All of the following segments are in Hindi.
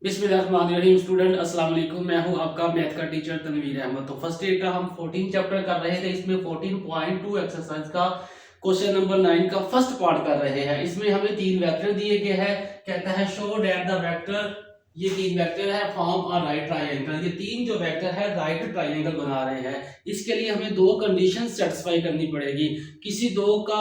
बिस्मिल्लाहिर्रहमानिर्रहीम। स्टूडेंट अस्सलाम वालेकुम, मैं हूं आपका मैथ का टीचर तनवीर अहमद। तो फर्स्ट ईयर का हम 14 चैप्टर कर रहे थे। इसमें 14.2 एक्सरसाइज का क्वेश्चन नंबर 9 का फर्स्ट पार्ट कर रहे हैं। इसमें हमें तीन वेक्टर दिए गए हैं। कहता है शो दैट द वेक्टर, ये तीन वेक्टर है फॉर्म अ राइट ट्रायंगल। ये तीन जो वेक्टर है राइट ट्रायंगल बना रहे हैं। इसके लिए हमें दो कंडीशन सेटिस्फाई करनी पड़ेगी। किसी दो का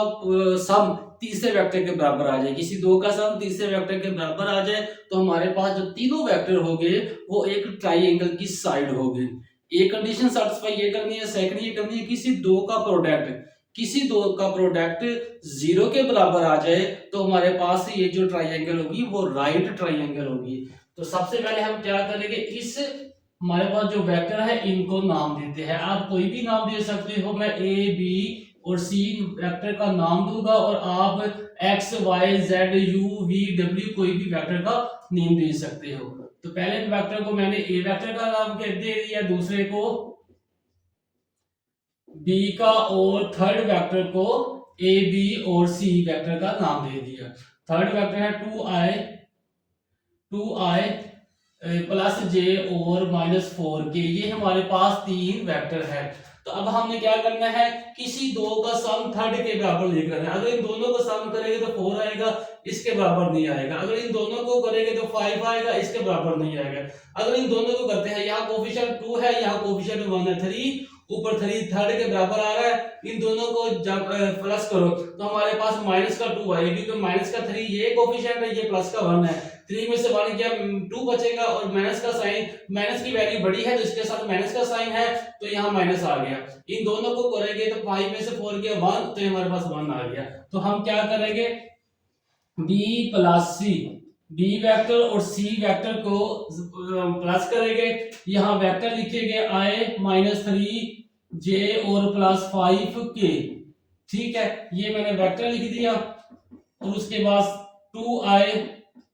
सम तीसरे वेक्टर के बराबर आ जाए, किसी दो का सम तीसरे वेक्टर के बराबर आ जाए तो हमारे पास जो तीनों वेक्टर हो गए वो एक ट्राइंगल की साइड हो गए। एक कंडीशन सेटिस्फाई ये करनी है। सेकंड ये करनी है किसी दो का प्रोडक्ट जीरो के बराबर आ जाए तो हमारे पास ये जो ट्राइंगल होगी वो राइट ट्राइंगल होगी। तो सबसे पहले हम क्या करेंगे, इस हमारे पास जो वेक्टर है इनको नाम देते हैं। आप कोई भी नाम दे सकते हो। मैं ए बी और सी वेक्टर का नाम दूंगा और आप X Y Z U V W कोई भी वेक्टर का नेम दे सकते हो। तो पहले वेक्टर को मैंने ए वेक्टर का नाम दे दिया, दूसरे को बी का और थर्ड वेक्टर को ए बी और सी वेक्टर का नाम दे दिया। थर्ड वेक्टर है 2i प्लस जे और -4 के। ये हमारे पास तीन वेक्टर है। तो अब हमने क्या करना है, किसी दो का सम थर्ड के बराबर लिख लेना है। अगर इन दोनों को सम करेंगे तो 4 आएगा, इसके बराबर नहीं आएगा। अगर इन दोनों को करेंगे तो 5 आएगा, इसके बराबर नहीं आएगा। अगर इन दोनों को करते हैं, यहाँ कोफिशिएंट 2 है, यहाँ कोफिशिएंट 1 है, 3 ऊपर 3 थर्ड के बराबर आ रहा है। इन दोनों को जब प्लस करो तो हमारे पास माइनस का 2 आएगी, क्योंकि माइनस का 3 ये कोफिशिएंट है, ये प्लस का 1 है। 3 में से 1 गया, 2 बचेगा और माइनस का साइन, माइनस की वैल्यू बड़ी है तो इसके साथ माइनस का साइन है, तो यहाँ माइनस आ गया। इन दोनों को करेंगे तो 5 में से 4 गया 1, तो हमारे पास 1 आ गया। तो हम क्या करेंगे, b प्लस सी, बी वेक्टर और सी वेक्टर को प्लस करेंगे। यहाँ वेक्टर लिखेंगे i-3 j और +5 k। ठीक है, ये मैंने वेक्टर लिख दिया और उसके बाद 2i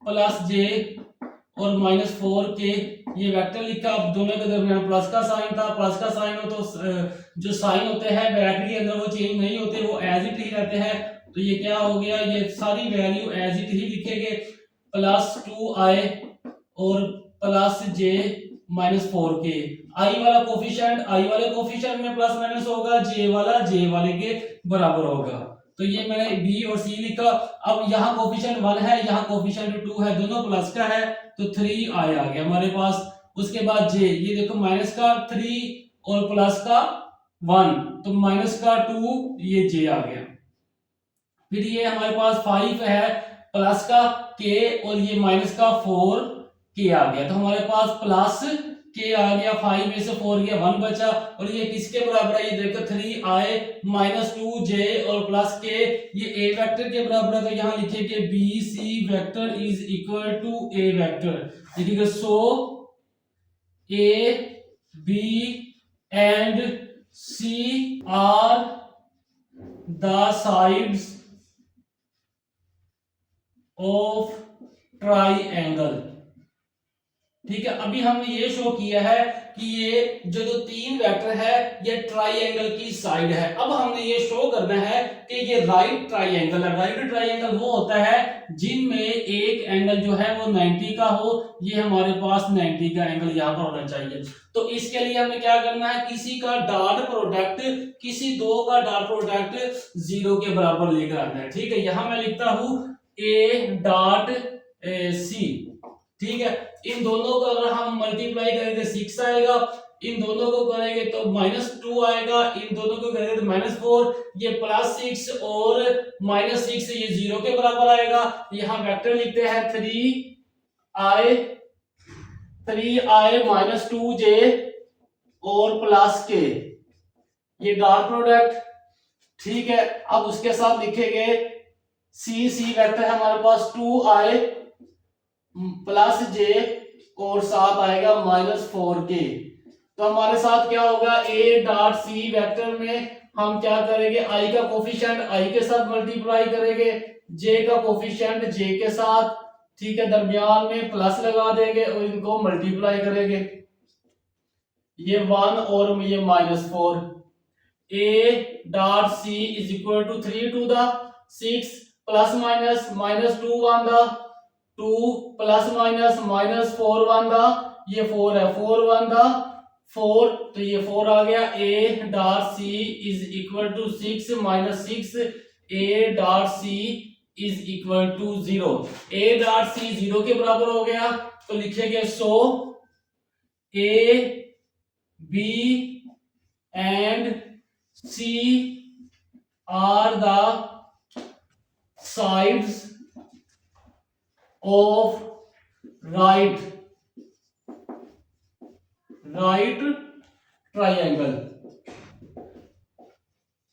प्लस जे और -4 के ये वेक्टर लिखा। अब दोनों के दरमियान प्लस का साइन था, प्लस का साइन हो तो जो साइन होते हैं ब्रैकेट के अंदर वो चेंज नहीं होते, वो एज इट ही रहते हैं। तो ये क्या हो गया, ये सारी वैल्यू एज इट ही लिखेंगे। प्लस 2i और प्लस जे -4 के। आई वाला कोफिशिएंट में प्लस माइनस होगा, जे वाला जे वाले के बराबर होगा। तो ये मैंने बी और सी लिखा। अब यहाँ कोफिशिएंट 1 है, यहाँ कोफिशिएंट 2 है, दोनों प्लस का है तो 3i आ गया हमारे पास। उसके बाद जे, ये देखो माइनस का 3 और प्लस का 1, तो माइनस का 2, ये जे आ गया। फिर ये हमारे पास 5 है, प्लस का के और ये माइनस का 4 के आ गया। तो हमारे पास प्लस के आ गया, 5 में से 4 गया, 1 बचा। और ये किसके बराबर है, ये देखो 3i -2 j और प्लस के, ये ए वेक्टर के बराबर है। तो यहाँ लिखेंगे B C vector is equal to A vector. लिखेंगे so A B and C are the sides of triangle. ठीक है, अभी हमने ये शो किया है कि ये जो तीन वेक्टर है ये ट्राइंगल की साइड है। अब हमने ये शो करना है कि ये राइट ट्राइंगल है। राइट ट्राइंगल वो होता है जिनमें एक एंगल जो है वो 90 का हो। ये हमारे पास 90 का एंगल यहाँ पर होना चाहिए। तो इसके लिए हमें क्या करना है, किसी का डॉट प्रोडक्ट, किसी दो का डॉट प्रोडक्ट 0 के बराबर लेकर आना है। ठीक है, यहाँ मैं लिखता हूं a डॉट सी। ठीक है, इन दोनों को अगर हम मल्टीप्लाई करेंगे 6 आएगा, इन दोनों को करेंगे तो -2 आएगा, इन दोनों को करेंगे तो -4, ये +6 और -6 ये 0 के बराबर आएगा। यहाँ वेक्टर लिखते हैं 3i -2j और प्लस के, ये डॉट प्रोडक्ट। ठीक है, अब उसके साथ लिखेंगे सी वेक्टर है हमारे पास 2i प्लस जे और साथ आएगा -4 के। तो हमारे साथ क्या होगा, ए डॉट सी वेक्टर में हम क्या करेंगे, आई का कोफिशिएंट आई के साथ मल्टीप्लाई करेंगे, जे का कोफिशिएंट जे के साथ। ठीक है, दरमियान में प्लस लगा देंगे और इनको मल्टीप्लाई करेंगे, ये 1 और ये -4। A dot C is equal to 3 to the 6 plus minus -2 1 the 2 plus minus minus 4 one दा, ये 4 है, 4 वन दा 4, तो ये 4 आ गया। a dot c is equal to 6 minus 6, a dot c is equal to 0। a dot c 0 के बराबर हो गया, तो लिखेंगे so a b and c are the sides of right triangle.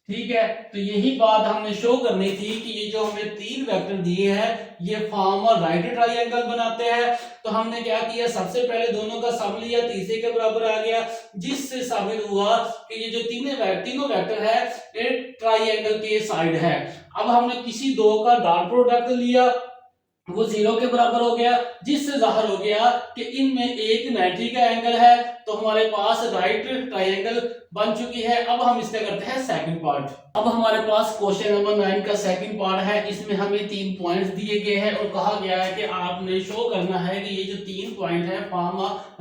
ठीक है, तो यही बात हमने शो करनी थी कि ये जो हमें तीन वेक्टर दिए हैं ये फॉर्म और राइट ट्राइंगल बनाते हैं। तो हमने क्या किया, सबसे पहले दोनों का सम लिया, तीसरे के बराबर आ गया, जिससे साबित हुआ कि ये जो तीनों वेक्टर है ये ट्राइंगल के साइड है। अब हमने किसी दो का डॉट प्रोडक्ट लिया, वो 0 के बराबर हो गया, जिससे जाहिर हो गया कि इनमें एक 90 का एंगल है, तो हमारे पास राइट ट्रायंगल बन चुकी है। अब हम इसका करते हैं सेकंड पार्ट। अब हमारे पास क्वेश्चन नंबर 9 का सेकंड पार्ट है। इसमें हमें 3 पॉइंट्स दिए गए हैं और कहा गया है कि आपने शो करना है कि ये जो 3 पॉइंट है फॉर्म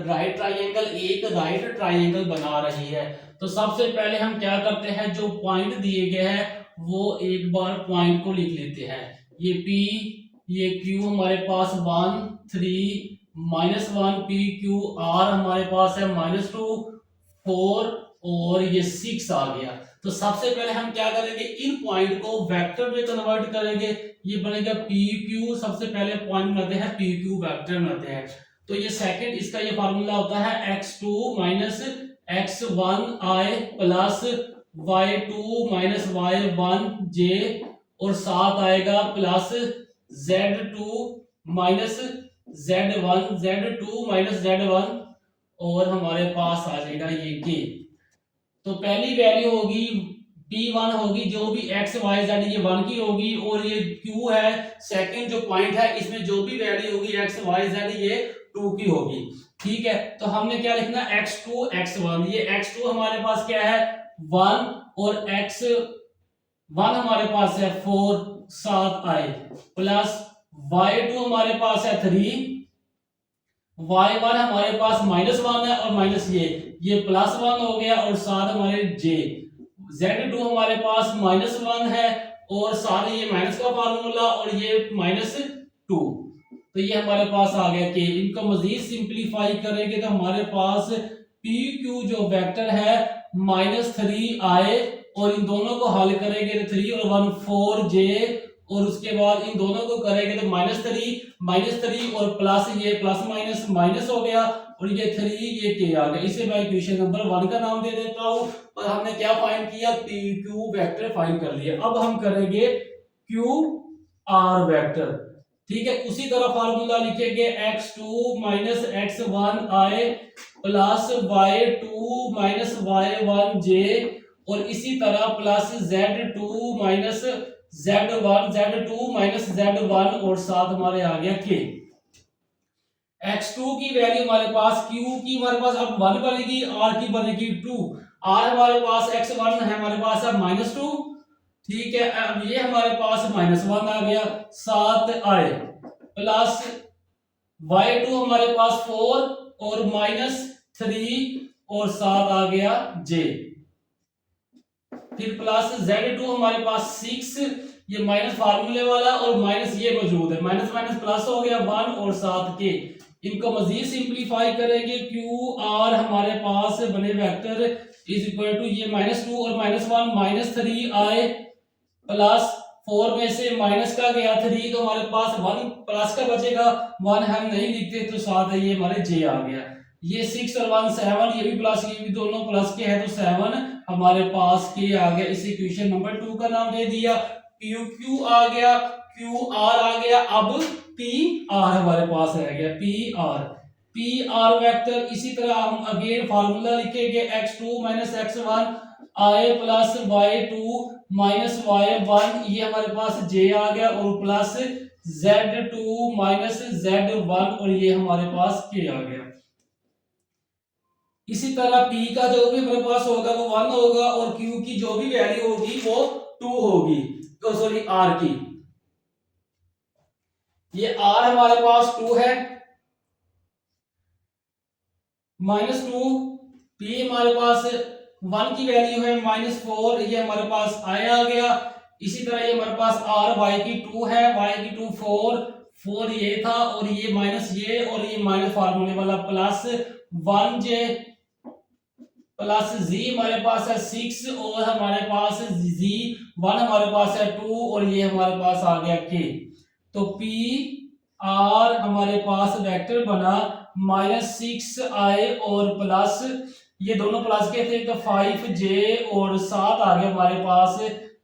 राइट ट्रायंगल एक राइट ट्रायंगल बना रही है। तो सबसे पहले हम क्या करते हैं, जो पॉइंट दिए गए हैं वो एक बार पॉइंट को लिख लेते हैं। ये P, ये Q हमारे पास 1 3 -1 P Q R हमारे पास है -2 4 और ये 6 आ गया। तो सबसे पहले हम क्या करेंगे, इन पॉइंट को वेक्टर में कन्वर्ट करेंगे। ये बनेगा पी क्यू, सबसे पहले पॉइंट बनाते हैं पी क्यू वेक्टर बनाते हैं। तो ये सेकंड, इसका ये फार्मूला होता है x2 - x1 i plus y2 - y1 j और साथ आएगा प्लस z2 - z1 और हमारे पास आ जाएगा ये k। तो पहली वैल्यू होगी p1 होगी, जो भी x y z ये 1 की होगी, और ये q है सेकंड जो पॉइंट है, इसमें जो भी वैल्यू होगी x y z ये 2 की होगी। ठीक है, तो हमने क्या लिखना, x2 x1, ये x2 हमारे पास क्या है 1 और x1 हमारे पास है 4 7 i प्लस y2 हमारे पास है 3, y1 हमारे पास -1 है और माइनस ये +1 हो गया और साथ हमारे j, z2 हमारे पास -1 है और साथ ये माइनस का फार्मूला और ये -2, तो ये हमारे पास आ गया k। इनको मजीद सिंपलीफाई करेंगे तो हमारे पास pq जो वेक्टर है -3i और इन दोनों को हल करेंगे तो 3 और 1 4j और उसके बाद इन दोनों को करेंगे तो -3 और प्लस ये प्लस माइनस हो गया और ये 3 ये k आ गया। इसे मैं इक्वेशन नंबर 1 का नाम दे देता हूं। और हमने क्या फाइंड किया, pq वेक्टर फाइंड कर लिया। अब हम करेंगे qr वेक्टर। ठीक है, उसी तरह फार्मूला लिखेंगे x2 - x1 i plus y2 - y1 j और इसी तरह प्लस z2 - z1 और साथ हमारे आ गया k। x2 की वैल्यू हमारे पास, q की हमारे पास अब 1 बनेगी, r की बनेगी 2, r हमारे पास x1 है हमारे पास है -2। ठीक है, अब ये हमारे पास -1 आ गया, 7i प्लस y2 हमारे पास 4 और -3 और साथ आ गया j, फिर प्लस z2 हमारे पास 6, ये माइनस फार्मूले वाला और माइनस ये मौजूद है, माइनस प्लस हो गया 1 और साथ के। इनको मजीद सिंपलीफाई करेंगे, क्यू आर हमारे पास बने वेक्टर इज इक्वल टू ये -2 और -1 -3i प्लस 4 में से माइनस का गया 3 तो हमारे पास 1 प्लस का बचेगा, 1 हम नहीं लिखते तो साथ है ये हमारे j आ गया। ये 6 और 1 7, ये भी प्लस ये भी दोनों प्लस के हैं तो 7 हमारे पास के आ गया। इस इक्वेशन नंबर 2 का नाम दे दिया, PQ आ गया, QR आ गया, अब PR हमारे पास रह गया, PR वेक्टर। इसी तरह हम अगेन फार्मूला लिखेंगे x2 - x1 i plus y2 - y1, ये हमारे पास j आ गया और प्लस z2 - z1 और ये हमारे पास k आ गया। इसी तरह P का जो भी हमारे पास होगा वो 1 होगा और Q की जो भी वैल्यू होगी वो 2 होगी, तो सॉरी R की। ये r हमारे पास 2 है, -2, p हमारे पास 1 की वैल्यू है -4, ये हमारे पास i आ गया। इसी तरह ये हमारे पास r y की 2 है, y की 2 4 ये था, और ये माइनस ये, और ये माइनस फार्मूले वाला प्लस 1j प्लस z हमारे पास है 6, और हमारे पास z 1 हमारे पास है 2, और ये हमारे पास आ गया k। तो p r हमारे पास वेक्टर बना -6i और प्लस, ये दोनों प्लस के थे तो 5j, और 7 आ गया हमारे पास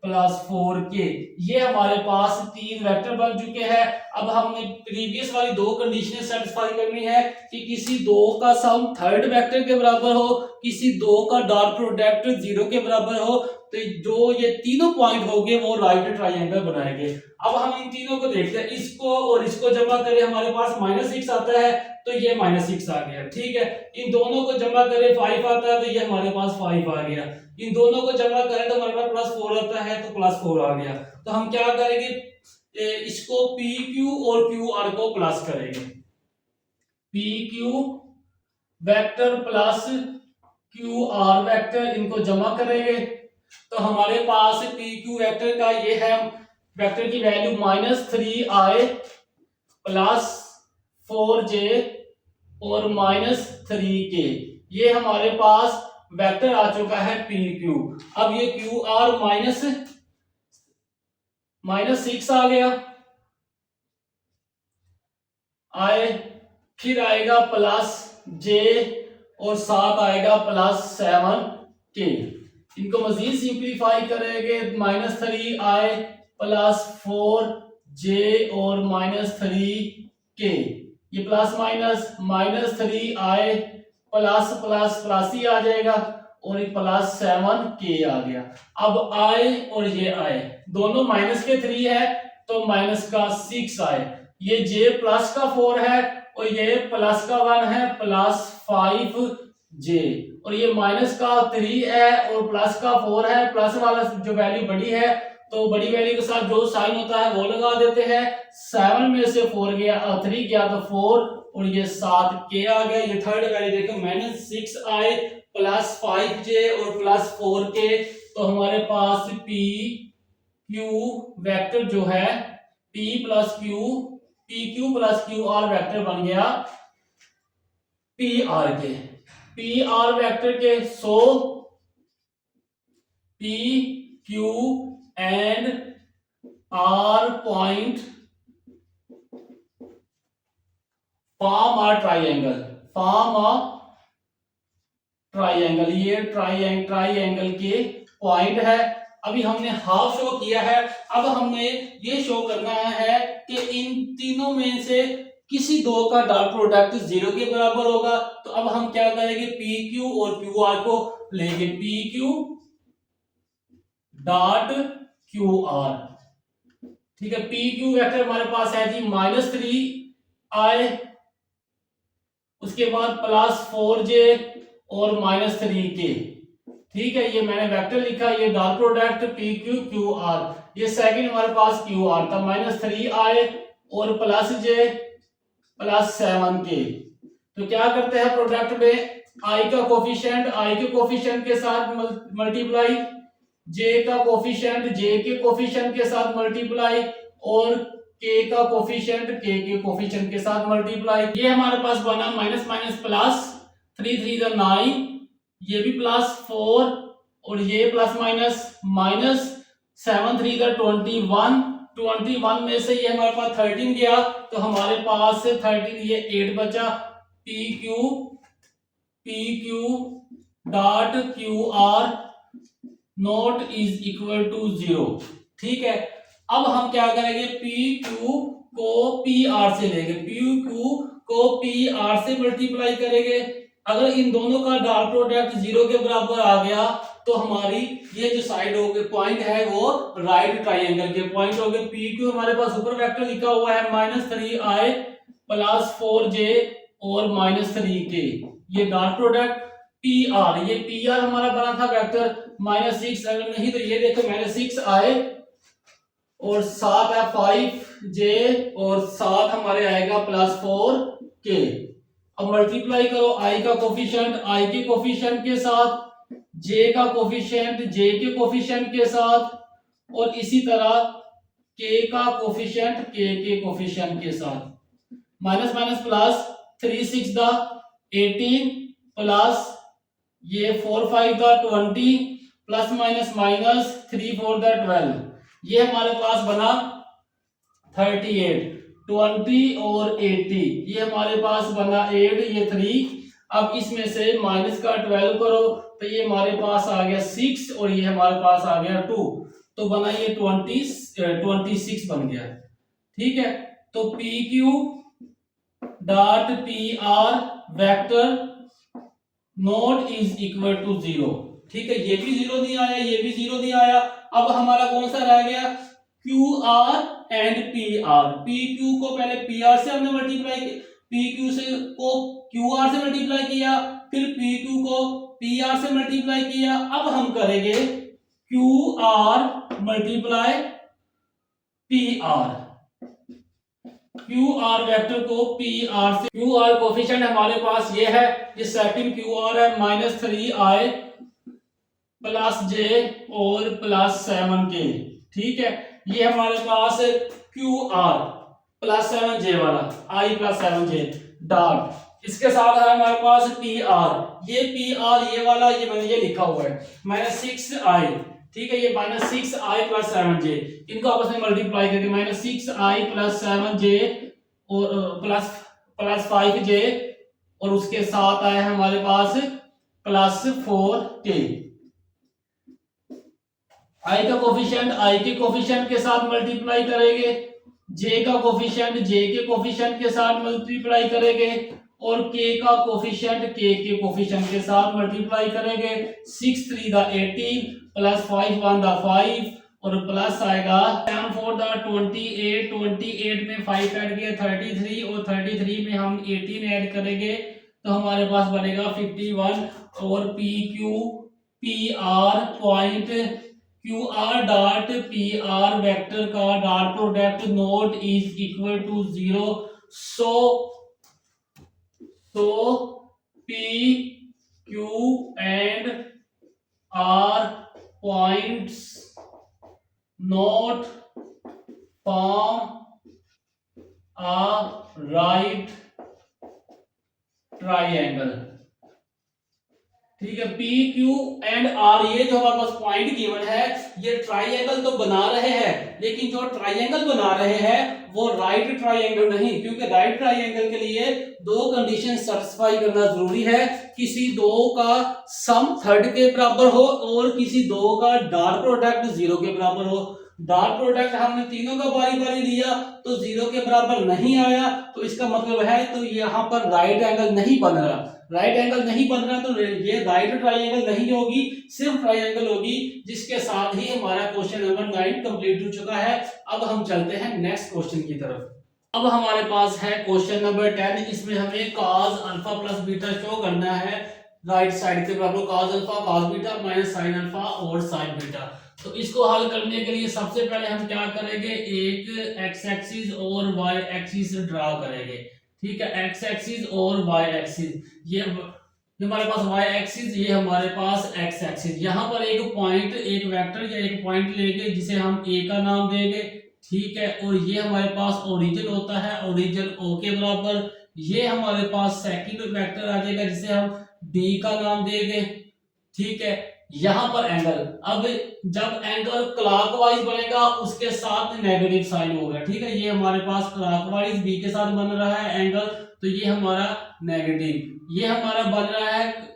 +4k। ये हमारे पास 3 वेक्टर बन चुके हैं। अब हमने प्रीवियस वाली 2 कंडीशनें सेटिस्फाई करनी है कि किसी 2 का सम थर्ड वेक्टर के बराबर हो, किसी 2 का डॉट प्रोडक्ट 0 के बराबर हो, तो जो ये तीनों पॉइंट होंगे वो राइट ट्रायंगल बनाएंगे। अब हम इन तीनों को देखते हैं, इसको और इसको जमा करें हमारे पास -6 आता है, तो ये -6 आ गया, ठीक है। इन दोनों को जमा करें 5 आता है, तो ये हमारे पास 5 आ गया। इन दोनों को जमा करें तो हमारे पास +4 आता है, तो +4 आ गया। तो हम क्या करेंगे, इसको पी क्यू और क्यू आर को प्लस करेंगे, P Q vector plus Q R vector, इनको जमा करेंगे तो हमारे पास पी क्यू वेक्टर का ये है, वेक्टर की वैल्यू -3i प्लस 4j और -3k, ये हमारे पास वेक्टर आ चुका है पी क्यू। अब ये क्यू आर -6 आ गया, आए, फिर आएगा +j और 7 आएगा +7k। इनको मजीद सिंप्लीफाई करेंगे, -3i प्लस 4j और -3k, ये plus minus -3i plus plus plus ही आ जाएगा, और ये +7k आ गया। अब i और ये i दोनों माइनस के 3 है, तो माइनस का 6 आए, ये j प्लस का 4 है, और ये प्लस का 1 है, +5j, और ये माइनस का 3 है और प्लस का 4 है। प्लस वाला जो वैल्यू बड़ी है, तो बड़ी वैल्यू के साथ जो साइन होता है वो लगा देते हैं। 7 में से 4 गया, 3 गया तो 4, और ये 7k आ गया। ये थर्ड वैल्यू देखो, -6i प्लस 5j और +4k, तो हमारे पास p q वेक्टर जो है p plus Q r vector बन गया p r वेक्टर के। सो p q and r point form a triangle, ये ट्राइंगल के पॉइंट है। अभी हमने हाफ शो किया है, अब हमने ये शो करना है कि इन तीनों में से किसी 2 का डॉट प्रोडक्ट 0 के बराबर होगा। तो अब हम क्या करेंगे, पी क्यू और क्यू आर को लेंगे, P Q dot Q are, ठीक है। पी क्यू वेक्टर हमारे पास है जी -3i, उसके बाद +4j और -3k, ठीक है। ये मैंने वेक्टर लिखा, ये dot product P Q Q R. ये सेकंड हमारे पास क्यू आर था, -3i और +j +7k। तो क्या करते हैं प्रोडक्ट में, i का कोफिशिएंट के साथ मल्टीप्लाई, j का कोफिशिएंट j के कोफिशिएंट के साथ मल्टीप्लाई, और k का कोफिशिएंट k के कोफिशिएंट के साथ मल्टीप्लाई। ये हमारे पास बना माइनस माइनस प्लस, 3 3 9, ये भी +4, और ये प्लस माइनस -7 3 21 में से ये हमारे पास 13 गया, तो हमारे पास 13, ये 8 बचा। P Q dot Q R not is equal to 0, ठीक है। अब हम क्या करेंगे, पी क्यू को पी आर से लेंगे, पी क्यू को पी आर से मल्टीप्लाई करेंगे। अगर इन दोनों का डॉट प्रोडक्ट 0 के बराबर आ गया, तो हमारी ये जो साइड हो गए पॉइंट है वो राइट ट्राइंगल के पॉइंट हो गए। पी क्यू हमारे पास ऊपर वेक्टर लिखा हुआ है -3i प्लस 4j और -3k, ये डॉट प्रोडक्ट पी आर, ये पी आर हमारा बना था वेक्टर -6, अगर नहीं तो ये देखो -6i और साथ है 5j और साथ हमारे आएगा +4k। अब मल्टीप्लाई करो i का कोफिशिएंट i के कोफिशिएंट के साथ, j का कोफिशिएंट j के कोफिशिएंट के साथ, और इसी तरह k का कोफिशिएंट k के कोफिशिएंट के साथ। माइनस माइनस प्लस, 3 6 दा 18 प्लस ये 4 5 दा 20 प्लस माइनस माइनस 3 4 दा 12, ये हमारे पास बना 38। 20 और 80 ये हमारे पास बना 8, ये 3। अब इसमें से माइनस का 12 करो तो ये हमारे पास आ गया 6 और ये हमारे पास आ गया 2, तो बना ये 26 बन गया। ठीक है, तो PQ dot PR vector not is equal to 0। ठीक है, ये भी 0 नहीं आया, ये भी 0 नहीं आया। अब हमारा कौन सा रह गया? QR and PR। PQ को पहले PR से हमने मल्टीप्लाई किया, PQ से को QR से मल्टीप्लाई किया, फिर PQ को PR से मल्टीप्लाई किया। अब हम करेंगे QR multiply PR। QR vector को PR से, QR कोफिशिएंट हमारे पास ये है, ये सेकंड QR है -3i प्लस j और +7k। ठीक है, ये हमारे पास QR +7j वाला i +7j डॉट, इसके साथ है हमारे पास PR, ये PR ये वाला ये मैंने ये लिखा हुआ है -6i। ठीक है, ये -6i + 7j, इनको आपस में मल्टीप्लाई करके -6i + 7j और +5j और उसके साथ आया है हमारे पास +4k। i का कोफिशिएंट i के कोफिशिएंट के साथ मल्टीप्लाई करेंगे, j का कोफिशिएंट j के कोफिशिएंट के साथ मल्टीप्लाई करेंगे और k का कोफिशिएंट k के कोफिशिएंट के साथ मल्टीप्लाई करेंगे। 6 3 दा 18 प्लस 5 1 दा 5 और प्लस आएगा 7 4 दा 28। 28 में 5 ऐड किया 33 और 33 में हम 18 ऐड करेंगे तो हमारे पास बनेगा 51। और PQ PR point QR dot PR vector का dot product not is equal to 0। So PQ and R points not form a right triangle। ठीक है, P Q एंड R ये जो हमारे पास पॉइंट गिवन है ये ट्राइंगल तो बना रहे हैं, लेकिन जो ट्राइंगल बना रहे हैं वो राइट ट्राइंगल नहीं, क्योंकि राइट ट्राइंगल के लिए दो कंडीशन सेटिस्फाई करना जरूरी है। किसी दो का सम थर्ड के बराबर हो और किसी दो का डॉट प्रोडक्ट 0 के बराबर हो। डॉट प्रोडक्ट हमने तीनों का बारी बारी लिया तो 0 के बराबर नहीं आया, तो इसका मतलब है तो यहाँ पर राइट एंगल नहीं बन रहा। राइट एंगल नहीं बन रहा तो ये राइट ट्राइंगल नहीं होगी, सिर्फ ट्राइंगल होगी, जिसके साथ ही हमारा क्वेश्चन नंबर 9 कंप्लीट हो चुका है। अब हम चलते हैं नेक्स्ट क्वेश्चन की तरफ। अब हमारे पास है क्वेश्चन नंबर 10, इसमें हमें cos alpha plus beta show करना है राइट साइड के बराबर, cos alpha cos beta minus sin alpha और sin बीटा। तो इसको हल करने के लिए सबसे पहले हम क्या करेंगे, एक x एक्सिस और y एक्सिस ड्रा करेंगे। ठीक है, x एक्सिस और y एक्सिस, ये हमारे पास y एक्सिस, ये हमारे पास x एक्सिस। यहाँ पर एक पॉइंट, एक वेक्टर या एक पॉइंट लेंगे जिसे हम a का नाम देंगे। ठीक है, और ये हमारे पास ओरिजिन होता है, ओरिजिन o के बराबर। ये हमारे पास सेकंड वेक्टर आ जाएगा जिसे हम d का नाम देंगे। ठीक है, यहाँ पर एंगल, अब जब एंगल क्लॉकवाइज बनेगा उसके साथ नेगेटिव साइन होगा। ठीक है, ये हमारे पास क्लॉकवाइज b के साथ बन रहा है एंगल, तो ये हमारा नेगेटिव। ये हमारा बन रहा है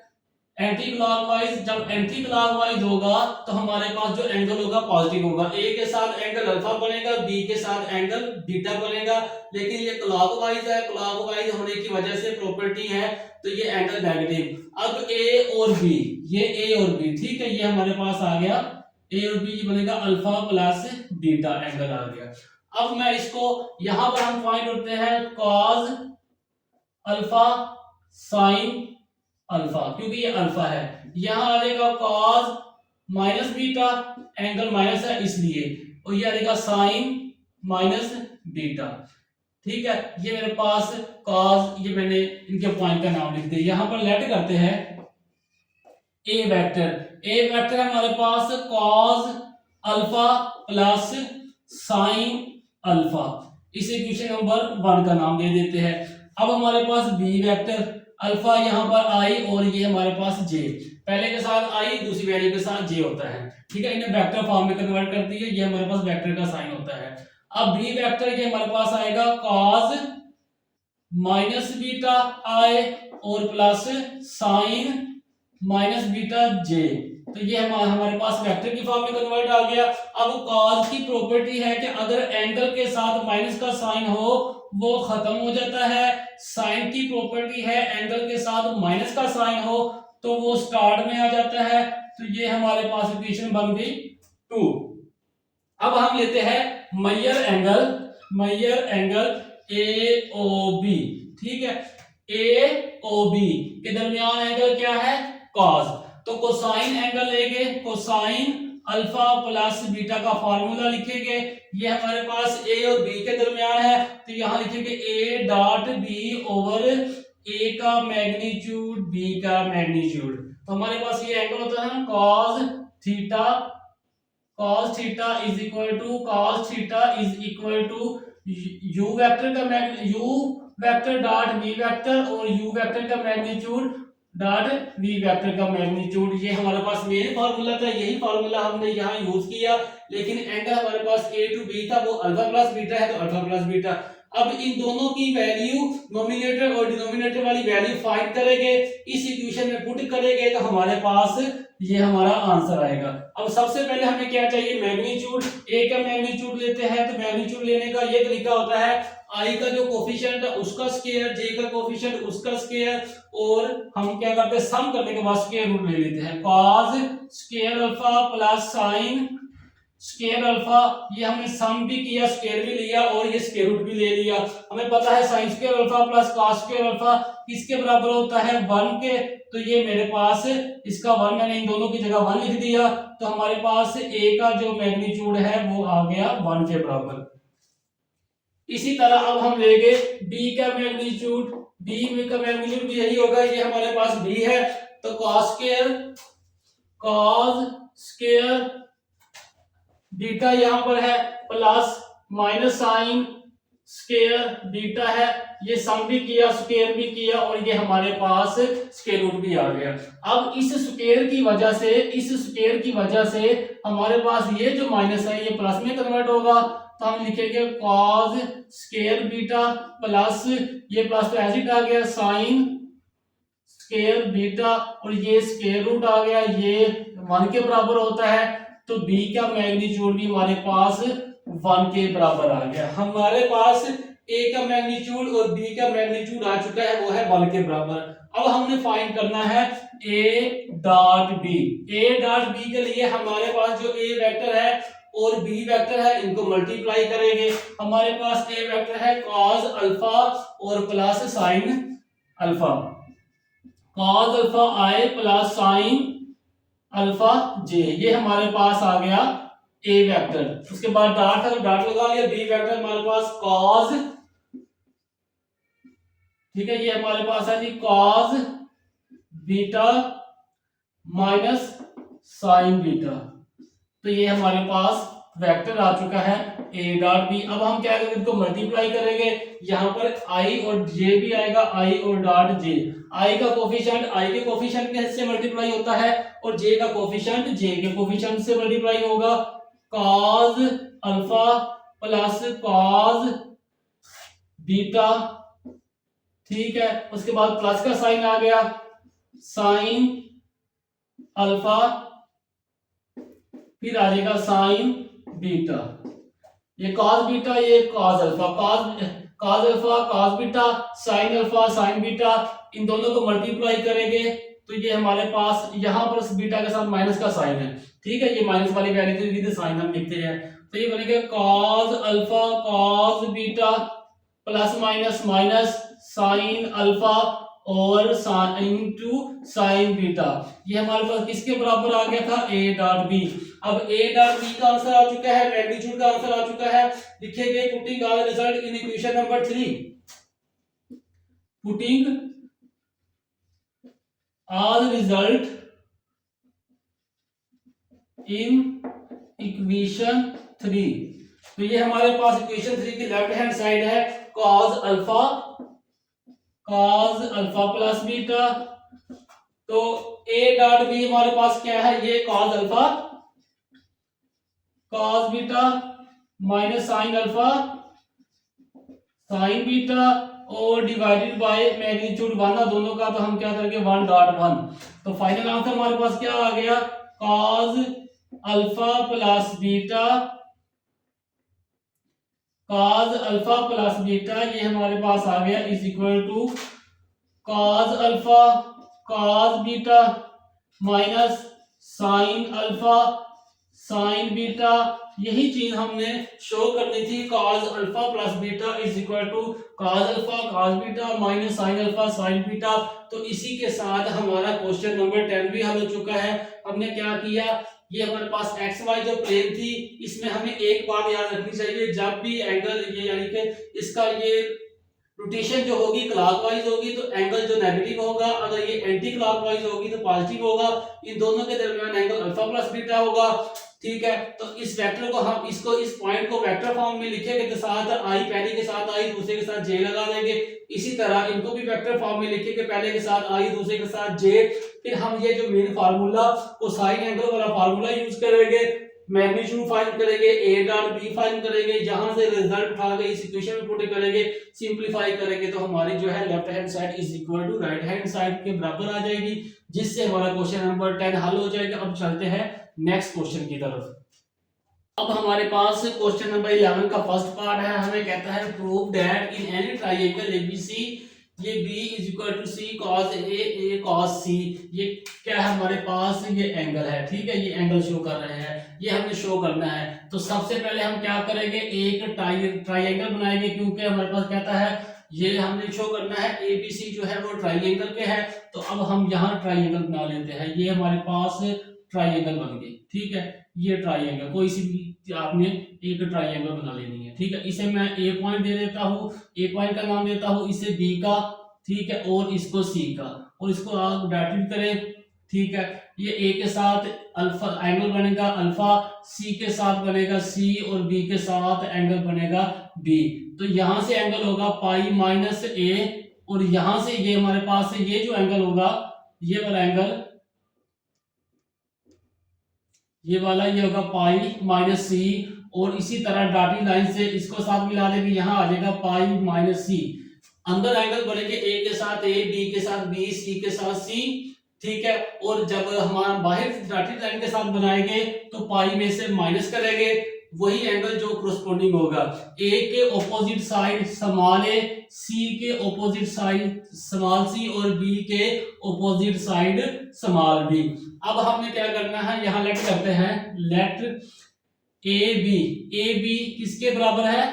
एंटी क्लॉकवाइज, जब एंटी क्लॉकवाइज होगा तो हमारे पास जो एंगल होगा पॉजिटिव होगा। a के साथ एंगल अल्फा बनेगा, b के साथ एंगल बीटा बनेगा, लेकिन ये क्लॉकवाइज है, क्लॉकवाइज होने की वजह से प्रॉपर्टी है तो ये एंगल नेगेटिव। अब a और b, ये a और b, ठीक है, ये हमारे पास आ गया a और b बनेगा अल्फा प्लस बीटा, एंगल आ गया। अब मैं इसको यहां पर हम फाइंड करते हैं cos अल्फा sin अल्फा, क्योंकि ये अल्फा है। यहां आ जाएगा cos minus beta, angle minus है इसलिए। और ये आ जाएगा साइन माइनस बीटा। ठीक है, ये मेरे पास कॉस, ये मैंने इनके पॉइंट का नाम लिख दिया। यहां पर लेट करते हैं ए वेक्टर। ए वेक्टर हमारे पास cos alpha plus sine alpha, इस इक्वेशन नंबर 1 का नाम दे देते हैं। अब हमारे पास बी वेक्टर, अल्फा यहाँ पर आई और ये हमारे पास जे, पहले के साथ आई दूसरी वैल्यू के साथ जे होता है। ठीक है, इन्हें वेक्टर फॉर्म में कन्वर्ट कर दिए, ये हमारे पास वेक्टर का साइन होता है। अब बी वेक्टर ये हमारे पास आएगा कॉस माइनस बीटा आई और प्लस साइन माइनस बीटा जे, तो ये हमारे पास वेक्टर की फॉर्म में कन्वर्ट आ गया। अब कॉस की प्रॉपर्टी है कि अगर एंगल के साथ माइनस का साइन हो वो खत्म हो जाता है, साइन की प्रॉपर्टी है एंगल के साथ माइनस का साइन हो तो वो स्टार्ट में आ जाता है। तो ये हमारे पास इक्वेशन बन गई 2। अब हम लेते हैं major angle, major angle A O B. ठीक है, ए ओ बी के दरमियान एंगल क्या है, कॉस। तो कोसाइन एंगल लेंगे, कोसाइन अल्फा प्लस बीटा का फार्मूला लिखेंगे। ये हमारे पास ए और बी के दरमियान है, तो यहां लिखेंगे ए डॉट बी ओवर ए का मैग्नीट्यूड बी का मैग्नीट्यूड। तो हमारे पास ये एंगल होता है cos theta, cos theta is equal to cos theta is equal to u vector का u vector dot v vector और u वेक्टर का मैग्नीट्यूड डॉट v वेक्टर का मैग्नीट्यूड। ये हमारे पास मेन फार्मूला था, यही फार्मूला हमने यहाँ यूज किया, लेकिन एंगल हमारे पास a टू b था, वो अल्फा प्लस बीटा है तो अल्फा प्लस बीटा। अब इन दोनों की वैल्यू नोमिनेटर और डिनोमिनेटर वाली वैल्यू फाइंड करेंगे, इस इक्वेशन में पुट करेंगे तो हमारे पास ये हमारा आंसर आएगा। अब सबसे पहले हमें क्या चाहिए, मैग्नीट्यूड। ए का मैग्नीट्यूड लेते हैं, तो मैग्नीट्यूड लेने का ये तरीका होता है आई का जो कोफिशिएंट है उसका स्क्वायर, जे का कोफिशिएंट उसका स्क्वायर, और हम क्या करते हैं सम करने के बाद स्क्वायर रूट ले लेते हैं। cos square alpha plus sin square alpha, ये हमने सम भी किया स्क्वायर भी लिया और ये स्क्वायर रूट भी ले लिया। हमें पता है sin square alpha plus cos square alpha किसके बराबर होता है, 1 के। तो ये मेरे पास इसका 1, मैंने इन दोनों की जगह 1 लिख दिया, तो हमारे पास a का जो मैग्नीट्यूड है वो आ गया 1 के बराबर। इसी तरह अब हम लेंगे b का मैग्नीट्यूड, b का मैग्नीट्यूड भी यही होगा, ये हमारे पास b है, तो cos स्क्वायर बीटा यहां पर है plus minus sine square beta है, ये सम भी किया स्क्वायर भी किया और ये हमारे पास स्क्वायर रूट भी आ गया। अब इस स्क्वायर की वजह से हमारे पास ये जो माइनस है ये प्लस में कन्वर्ट होगा, तो हम लिखेंगे cos स्क्वायर बीटा प्लस ये प्लस तो ऐसे आ गया साइन स्क्वायर बीटा और ये स्क्वायर रूट आ गया, ये 1 के बराबर होता है, तो b का मैग्नीट्यूड भी हमारे पास 1 के बराबर आ गया। हमारे पास a का मैग्नीट्यूड और b का मैग्नीट्यूड आ चुका है, वो है 1 के बराबर। अब हमने फाइंड करना है a dot b। a dot b के लिए हमारे पास जो a वेक्टर है और b वेक्टर है इनको मल्टीप्लाई करेंगे। हमारे पास a वेक्टर है cos अल्फा और plus sin alpha, cos alpha i plus sin alpha जे, ये हमारे पास आ गया a वेक्टर। उसके बाद डॉट है तो डॉट लगा लिया, b वेक्टर हमारे पास cos, ठीक है, ये हमारे पास है जी cos beta minus sign beta, तो ये हमारे पास वेक्टर आ चुका है a डॉट b। अब हम क्या करेंगे, इनको मल्टीप्लाई करेंगे, यहाँ पर i और j भी आएगा, i और डॉट j। i का कोफिशिएंट i के कोफिशिएंट से मल्टीप्लाई होता है और j का कोफिशिएंट j के कोफिशिएंट से मल्टीप्लाई होगा। cos alpha plus cos beta, ठीक है, उसके बाद प्लस का साइन आ गया साइन अल्फा, फिर आ जाएगा साइन बीटा, ये cos बीटा ये cos alpha, cos alpha cos beta sine alpha sine beta, इन दोनों को मल्टीप्लाई करेंगे तो ये हमारे पास यहाँ पर बीटा के साथ माइनस का साइन है, ठीक है, ये माइनस वाली वैल्यू विद साइन हम लिखते हैं, तो ये बनेगा cos alpha cos beta plus minus minus sine alpha और इनटू साइन बीटा, ये हमारे पास किसके बराबर आ गया था, ए डॉट बी। अब ए डॉट बी का आंसर आ चुका है, मैग्नीट्यूड का आंसर आ चुका है। लिखेंगे putting all result in equation number 3, putting all result in equation 3। तो ये हमारे पास इक्वेशन 3 की लेफ्ट हैंड साइड है, cos अल्फा प्लस बीटा। तो a डॉट बी हमारे पास क्या है, ये cos alpha cos beta minus sine alpha sine beta और डिवाइडेड बाय मैग्नीट्यूड 1 दोनों का, तो हम क्या करेंगे 1.1। तो फाइनल आंसर हमारे पास क्या आ गया, cos alpha plus beta cos alpha plus beta, ये हमारे पास आ गया is equal to cos alpha cos beta minus sine alpha sine beta. यही चीज हमने शो करनी थी, cos alpha plus beta is equal to cos alpha cos beta minus sine alpha sine beta. तो इसी के साथ हमारा क्वेश्चन नंबर 10 भी हल हो चुका है। हमने क्या किया, ये हमारे पास एक्स वाई जो प्लेन थी, इसमें हमें एक बात याद रखनी चाहिए, जब भी एंगल ये यानी कि इसका ये रोटेशन जो होगी क्लॉकवाइज होगी तो एंगल जो नेगेटिव होगा, अगर ये एंटी क्लॉकवाइज होगी तो पॉजिटिव होगा। इन दोनों के दरमियान एंगल अल्फा प्लस बीटा होगा, ठीक है। तो इस वेक्टर को हम इसको इस पॉइंट को वेक्टर फॉर्म में लिखेंगे तो साथ आई, पहले के साथ आई दूसरे के साथ जे लगा देंगे। इसी तरह इनको भी वेक्टर फॉर्म में लिखेंगे, पहले के साथ आई दूसरे के साथ जे। फिर हम ये जो मेन फार्मूला कोसाइन एंगल वाला फार्मूला यूज करेंगे, मैग्नीट्यूड फाइंड करेंगे, ए डॉट बी फाइंड करेंगे, जहां से रिजल्ट उठा के इस इक्वेशन में पुट करेंगे, सिंपलीफाई करेंगे, तो हमारी जो है left hand side is equal to right hand side के बराबर आ जाएगी, जिससे हमारा क्वेश्चन नंबर 10 हल हो जाएगा। अब चलते हैं नेक्स्ट क्वेश्चन की तरफ। अब हमारे पास क्वेश्चन नंबर 11 का फर्स्ट पार्ट है, हमें कहता है prove that in any triangle ABC ये b is equal to c cos a cos c। ये क्या है हमारे पास, ये एंगल है, ठीक है, ये एंगल शो कर रहे हैं, ये हमें शो करना है। तो सबसे पहले हम क्या करेंगे, एक ट्रायंगल बनाएंगे, क्योंकि हमारे पास कहता है ये हमने शो करना है एबीसी जो है वो ट्रायंगल के है। तो अब हम यहाँ ट्रायंगल बना लेते हैं, ये हमारे पास ट्रायंगल बन गई, ठीक है। ये ट्रायंगल कोई सी भी आपने एक ट्रायंगल बना लेनी है, ठीक है। इसे मैं ए पॉइंट दे देता हूँ, ए पॉइंट का नाम देता हूँ, इसे बी का, ठीक है, और इसको सी का, और इसको आप डॉटेड करें, ठीक है। ये ए के साथ अल्फा एंगल बनेगा अल्फा, सी के साथ बनेगा सी, और बी के साथ एंगल बनेगा बी। तो यहां से एंगल होगा पाई माइनस ए, और यहां से ये हमारे पास ये जो एंगल होगा, ये वाला एंगल, ये वाला ये होगा पाई माइनस सी, और इसी तरह डॉटेड लाइन से इसको साथ मिला देंगे, यहां आ जाएगा पाई माइनस सी। अंदर एंगल बनेंगे ए के साथ ए, बी के साथ बी, सी के साथ सी, ठीक है। और जब हमारा बाहर डॉटेड लाइन के साथ बनाएंगे तो पाई में से माइनस करेंगे, वही एंगल जो कोरस्पोंडिंग होगा ए के ऑपोजिट साइड स्मॉल ए, सी के ऑपोजिट साइड स्मॉल सी, और बी के ऑपोजिट साइड स्मॉल बी। अब हमने क्या करना है, यहां लेट करते हैं, लेट ए बी किसके बराबर है,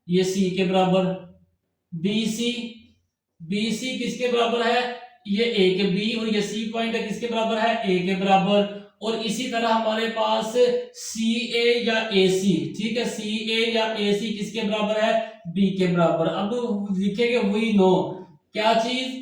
ये सी के बराबर, बी सी किसके बराबर है, ये ए के बी, और ये सी पॉइंट है किसके बराबर है, ए के बराबर। और इसी तरह हमारे पास सी ए या ए सी, ठीक है, सी ए या ए सी किसके बराबर है, बी के बराबर। अब लिखेंगे वी नो क्या चीज,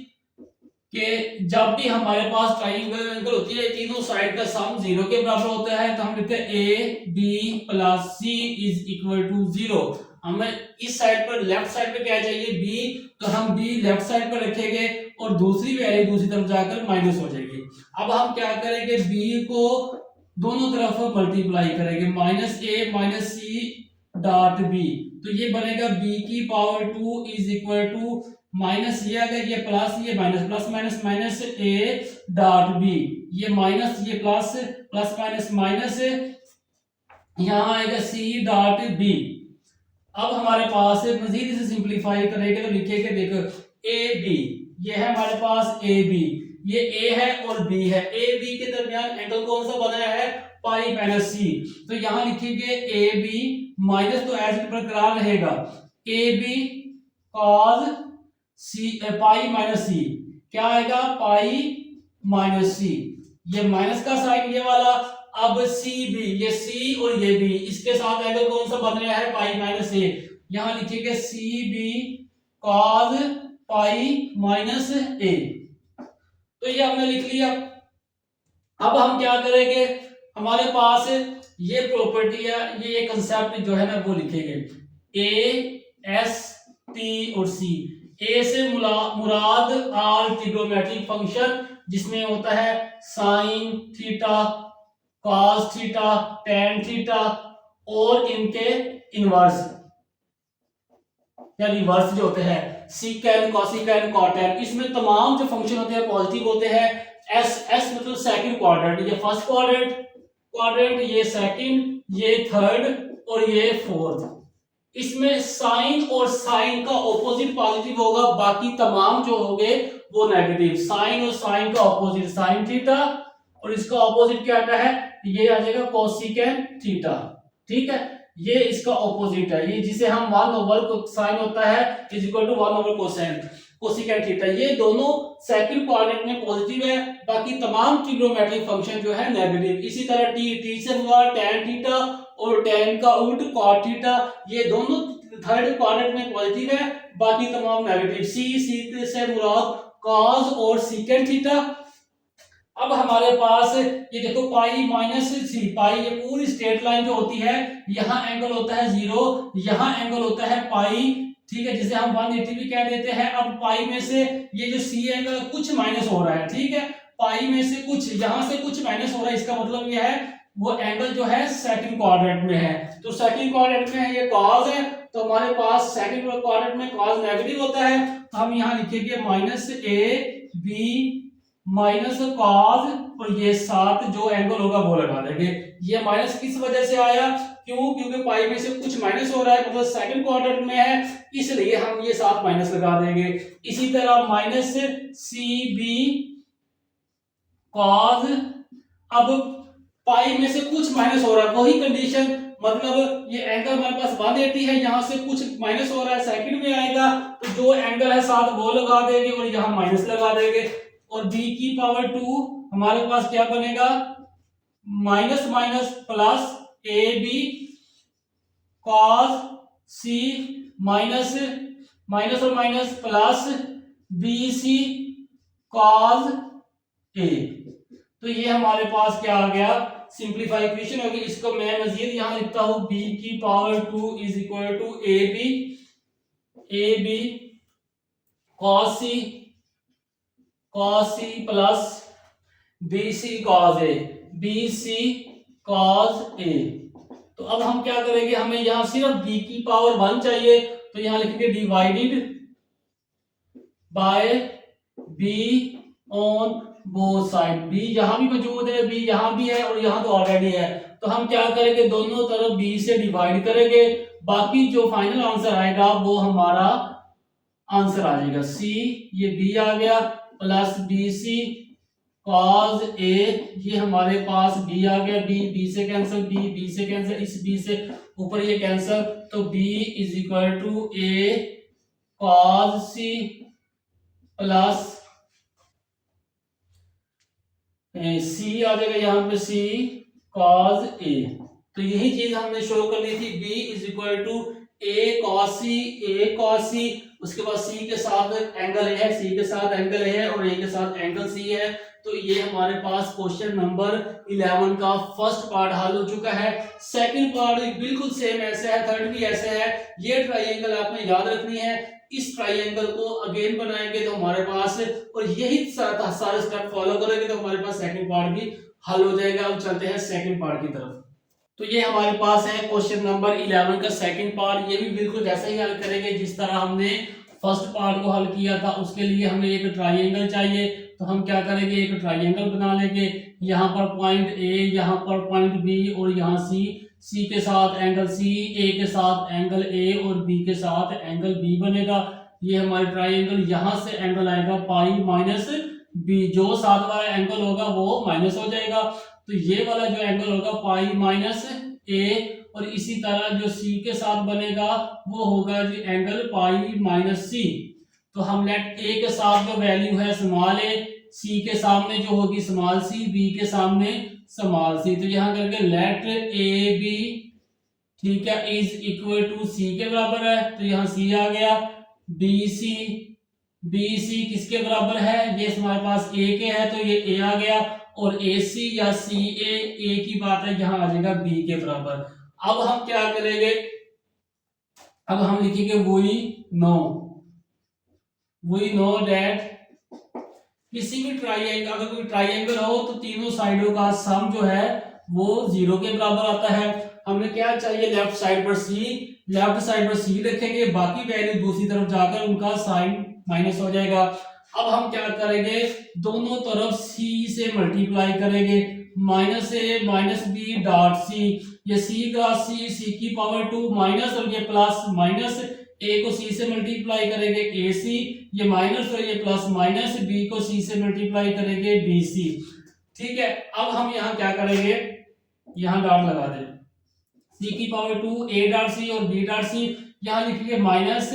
कि जब भी हमारे पास ट्रायंगल होती है तीनों साइड का सम 0 के बराबर होता है, तो हम लिखते हैं A B plus C is equal to 0। हमें इस साइड पर लेफ्ट साइड पे क्या चाहिए, बी, तो हम बी लेफ्ट साइड पर रखेंगे, और दूसरी वैल्यू दूसरी तरफ जाकर माइनस हो जाएगी। अब हम क्या करेंगे, बी को दोनों तरफ मल्टीप्लाई करेंगे, minus A minus C dot B, तो ये बनेगा बी की power 2 is equal to minus ये आ गया, ये प्लस ये minus, plus minus minus A dot B, ये माइनस ये प्लस, प्लस माइनस माइनस, यहां आएगा सी डॉट बी। अब हमारे पास मजीद इसे सिंपलीफाई करेंगे तो लिखेंगे, देखो ए बी, ये है हमारे पास ए बी, ये ए है और बी है, ए बी के दरमियान एंगल कौन सा बनाया है, पाई माइनस सी। तो यहां लिखेंगे ए बी माइनस, तो एज बरकरार रहेगा, A B cos C pi minus C, क्या आएगा, पाई माइनस सी, ये माइनस का साइन ये वाला। अब सी बी, ये सी और ये बी, इसके साथ एंगल कौन सा बन रहा है, पाई माइनस ए। यहां लिखिएगा C B cos pi minus A. तो ये हमने लिख लिया। अब हम क्या करेंगे, हमारे पास ये प्रॉपर्टी है, ये कंसेप्ट जो है ना वो लिखेंगे। ए एस टी और सी। ए से मुराद आल ट्रिग्नोमेट्रिक फंक्शन जिसमें होता है sine theta, cos theta, tan theta और इनके इनवर्स या रिवर्स जो होते हैं, सीकेन, कोसिकेन, कॉटेन। इसमें तमाम जो फंक्शन होते हैं पॉजिटिव होते हैं। एस एस मतलब सेकंड क्वाड्रेंट, ये फर्स्ट क्वाड्रेंट, ये सेकंड, ये थर्ड और ये फोर्थ। इसमें साइन और साइन का ऑपोजिट पॉजिटिव होगा, बाकी तमाम जो होंगे वो नेगेटिव। साइन और साइन का ऑपोजिट साइन थीटा और इसका ऑपोजिट क्या आता है, ये आ जाएगा कोसिकेन थीटा। ठीक है, ये इसका ऑपोजिट है, ये जिसे हम 1 ओवर साइन होता है is equal to 1 over cosecant theta. ये दोनों सेकंड क्वाड्रेंट में पॉजिटिव है, बाकी तमाम ट्रिग्नोमेट्रिक फंक्शन जो है नेगेटिव। इसी तरह टी से हुआ tan थीटा और tan का उल्ट cot थीटा, ये दोनों थर्ड क्वाड्रेंट में पॉजिटिव है, बाकी तमाम नेगेटिव। सी से मुराद cos और secant थीटा। अब हमारे पास ये देखो पाई माइनस सी, पाई ये पूरी स्ट्रेट लाइन जो होती है, यहाँ एंगल होता है 0, यहाँ एंगल होता है पाई। ठीक है, जिसे हम 180 भी कह देते हैं। अब पाई में से ये जो सी एंगल कुछ माइनस हो रहा है, ठीक है, पाई में से कुछ, यहाँ से कुछ माइनस हो रहा है, इसका मतलब यह है वो एंगल जो है सेकंड क्वाड्रेंट में है। तो सेकंड क्वाड्रेंट में है, ये कॉस है, तो हमारे पास सेकंड क्वाड्रेंट में कॉस नेगेटिव होता है। हम यहाँ लिखेंगे minus A B minus cos और ये साथ जो एंगल होगा वो लगा देंगे। ये माइनस किस वजह से आया, क्यों, क्योंकि पाई में से कुछ माइनस हो रहा है, मतलब सेकंड क्वाड्रेंट में है, इसलिए हम ये साथ माइनस लगा देंगे। इसी तरह माइनस सी बी कॉस, अब पाई में से कुछ माइनस हो रहा है, वही कंडीशन, मतलब ये एंगल हमारे पास 180 है, यहाँ से कुछ माइनस हो रहा है, सेकंड में आएगा, तो जो एंगल है साथ वो लगा देंगे और यहाँ माइनस लगा देंगे। और b की पावर 2 हमारे पास क्या बनेगा, minus minus plus A B cos C minus minus और minus plus B C cos A. तो ये हमारे पास क्या आ गया, सिंप्लीफाई इक्वेशन होगी। इसको मैं मजीद यहां लिखता हूं, b की power 2 is equal to A B cos C plus B C cos A. तो अब हम क्या करेंगे, हमें यहां सिर्फ b की पावर 1 चाहिए, तो यहां लिखेंगे divided bye b on both side. b यहां भी मौजूद है, b यहां भी है और यहां तो ऑलरेडी है, तो हम क्या करेंगे, दोनों तरफ b से डिवाइड करेंगे, बाकी जो फाइनल आंसर आएगा वो हमारा आंसर आ जाएगा। c ये b आ गया plus B C cos A, ये हमारे पास b आ गया, b से कैंसिल, b से कैंसिल, इस b से ऊपर ये कैंसिल, तो b is equal to A cos C plus C आ जाएगा यहाँ पे c कॉस ए। तो यही चीज हमने शो करनी थी, b is equal to A cos C, उसके बाद c के साथ एंगल ए है, c के साथ एंगल ए है और a के साथ एंगल c है। तो ये हमारे पास क्वेश्चन नंबर 11 का फर्स्ट पार्ट हल हो चुका है। सेकंड पार्ट बिल्कुल सेम ऐसे है, थर्ड भी ऐसे है। ये ट्राइंगल आपने याद रखनी है, इस ट्राइंगल को अगेन बनाएंगे तो हमारे पास, और यही सारे स्टेप फॉलो करेंगे तो हमारे पास सेकंड पार्ट भी हल हो जाएगा। अब चलते हैं सेकंड पार्ट की तरफ। तो ये हमारे पास है क्वेश्चन नंबर 11 का सेकंड पार्ट। ये भी बिल्कुल वैसे ही हल करेंगे जिस तरह हमने फर्स्ट पार्ट को हल किया था। उसके लिए हमें एक ट्राइंगल चाहिए, तो हम क्या करेंगे, एक ट्राइंगल बना लेंगे। यहाँ पर पॉइंट ए, यहाँ पर पॉइंट बी और यहाँ सी के साथ एंगल सी, ए के साथ एंगल ए और बी के साथ एंगल बी बनेगा। ये हमारे ट्राइंगल, यहाँ से एंगल आएगा पाई माइनस बी, जो साथ वाला एंगल होगा वो माइनस हो जाएगा, तो ये वाला जो एंगल होगा पाई माइनस ए, और इसी तरह जो सी के साथ बनेगा वो होगा जी एंगल पाई माइनस सी। तो हम लेट ए के साथ जो वैल्यू है स्मॉल ए, सी के सामने जो होगी स्मॉल सी, बी के सामने स्मॉल सी, तो यहां करके लेट ए बी, ठीक है, इज इक्वल टू सी के बराबर है, तो यहाँ सी आ गया। बी सी किसके बराबर है, ये हमारे पास ए के है तो ये ए आ गया, और ए सी या सी ए की बात है, यहाँ आ जाएगा बी के बराबर। अब हम क्या करेंगे, अब हम लिखेंगे वी नो दैट किसी भी ट्राइएंगल, अगर कोई ट्राइएंगल हो तो तीनों साइडों का सम जो है वो 0 के बराबर आता है। हमें क्या चाहिए, लेफ्ट साइड पर सी रखेंगे, बाकी वैल्यू दूसरी तरफ जाकर उनका साइन माइनस हो जाएगा। अब हम क्या करेंगे, दोनों तरफ सी से मल्टीप्लाई करेंगे, minus A minus B dot C, ये सी क्रॉस सी की पावर 2 माइनस, और ये प्लस माइनस, ए को सी से मल्टीप्लाई करेंगे ए सी, ये माइनस और ये प्लस माइनस, बी को सी से मल्टीप्लाई करेंगे बी सी। ठीक है, अब हम यहाँ क्या करेंगे, यहाँ डॉट लगा दें, सी की पावर 2 ए डॉट सी और बी डॉट सी, यहाँ लिखेंगे माइनस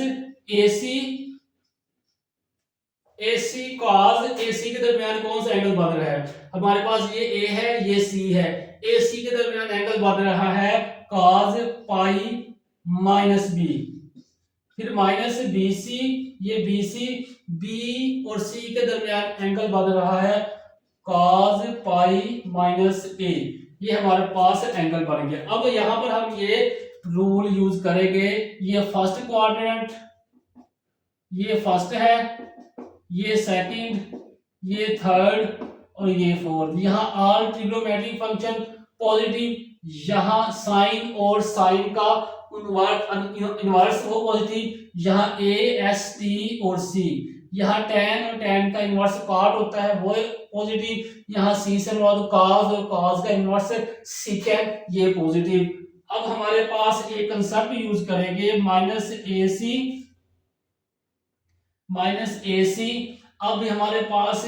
ए सी कॉस, ए सी के दरमियान कौन सा एंगल बन रहा है, हमारे पास ये ए है ये सी है, ए सी के दरमियान एंगल बन रहा है कॉस पाई माइनस बी, फिर माइनस बी सी, ये बी सी, बी और सी के दरमियान एंगल बन रहा है कॉस पाई माइनस ए, ये हमारे पास एंगल बन गया। अब यहां पर हम ये रूल यूज करेंगे, ये फर्स्ट क्वाड्रेंट, ये फर्स्ट है, ये सेकंड, ये थर्ड और ये फोर्थ, यहाँ ऑल ट्रिग्नोमेट्रिक फंक्शन पॉजिटिव, यहाँ साइन और साइन का इनवर्स हो पॉजिटिव, यहाँ ए एस टी और सी, यहाँ tan और tan का इनवर्स कॉट होता है वो पॉजिटिव, यहाँ सी से मुराद cos और cos का इनवर्स secant ये पॉजिटिव। अब हमारे पास एक कंसेप्ट यूज करेंगे माइनस ए सी, अब हमारे पास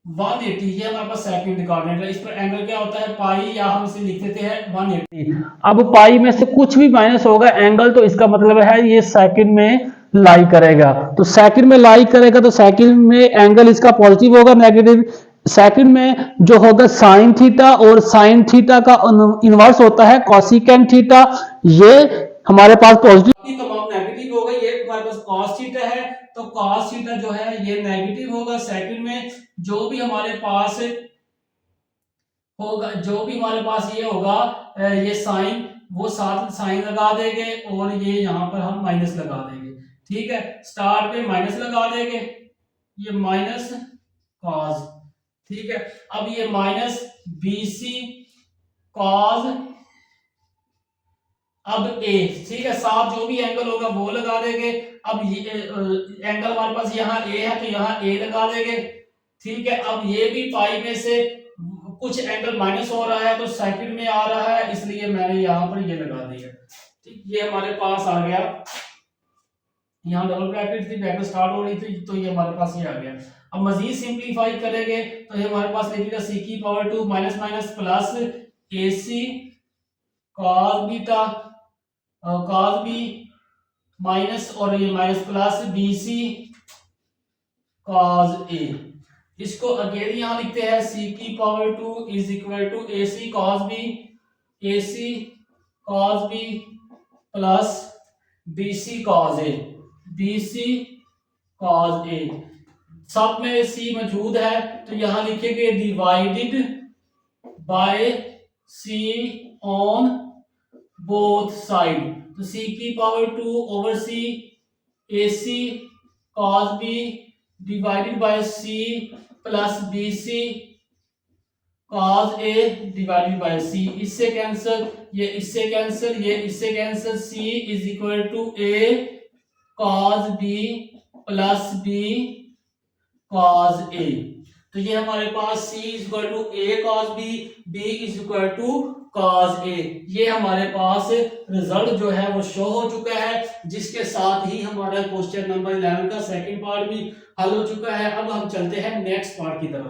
180, ये हमारे पास सेकंड कोऑर्डिनेट है, इस पर एंगल क्या होता है पाई, या हम इसे लिख देते हैं 180। अब पाई में से कुछ भी माइनस होगा एंगल, तो इसका मतलब है ये सेकंड में लाई करेगा, तो सेकंड में लाई करेगा तो सेकंड में एंगल इसका पॉजिटिव होगा नेगेटिव, सेकंड में जो होगा साइन थीटा, और साइन थीटा का इनवर्स होता है कोसिकेंट थीटा, ये हमारे पास पॉजिटिव तमाम नेगेटिव होगा, ये हमारे पास cos थीटा है तो cos थीटा जो है ये नेगेटिव होगा, सेकंड में जो भी हमारे पास होगा, जो भी हमारे पास ये होगा ये साइन, वो साथ साइन लगा देंगे और ये यहाँ पर हम माइनस लगा देंगे। ठीक है, स्टार्ट पे माइनस लगा देंगे, ये माइनस कॉस, ठीक है, अब ये माइनस बी सी कॉस, अब ए, ठीक है, साथ जो भी एंगल होगा वो लगा देंगे, अब ये एंगल हमारे पास यहाँ ए है तो यहाँ ए लगा देंगे। ठीक है, अब ये भी पाई में से कुछ एंगल माइनस हो रहा है तो सेकंड में आ रहा है, इसलिए मैंने यहाँ पर ये लगा दिया। ठीक, ये हमारे पास आ गया, यहाँ डबल ब्रैकेट थी, ब्रैकेट स्टार्ट हो रही थी तो ये हमारे पास ये आ गया। अब मजीद सिंपलीफाई करेंगे तो ये हमारे पास लिखेगा सी की power 2 minus minus plus A C cos beta cos B minus, और ये minus plus B C cos A, इसको अगेन यहां लिखते हैं सी की power 2 is equal to A C cos B, A C cos B plus B C cos A, B C cos A, सब में सी मौजूद है तो यहां लिखेंगे divided by C on both side, तो सी की power 2 over C A C cos B divided by C plus B C cos A divided by C, इससे कैंसिल, ये इससे कैंसिल, ये इससे cancel, C is equal to A cos B plus B cos A, तो ये हमारे पास c is equal to a cos b, b is equal to cos a, ये हमारे पास रिजल्ट जो है वो शो हो चुका है, जिसके साथ ही हमारा क्वेश्चन नंबर 11 का सेकंड पार्ट भी हल हो चुका है। अब हम चलते हैं नेक्स्ट पार्ट की तरफ।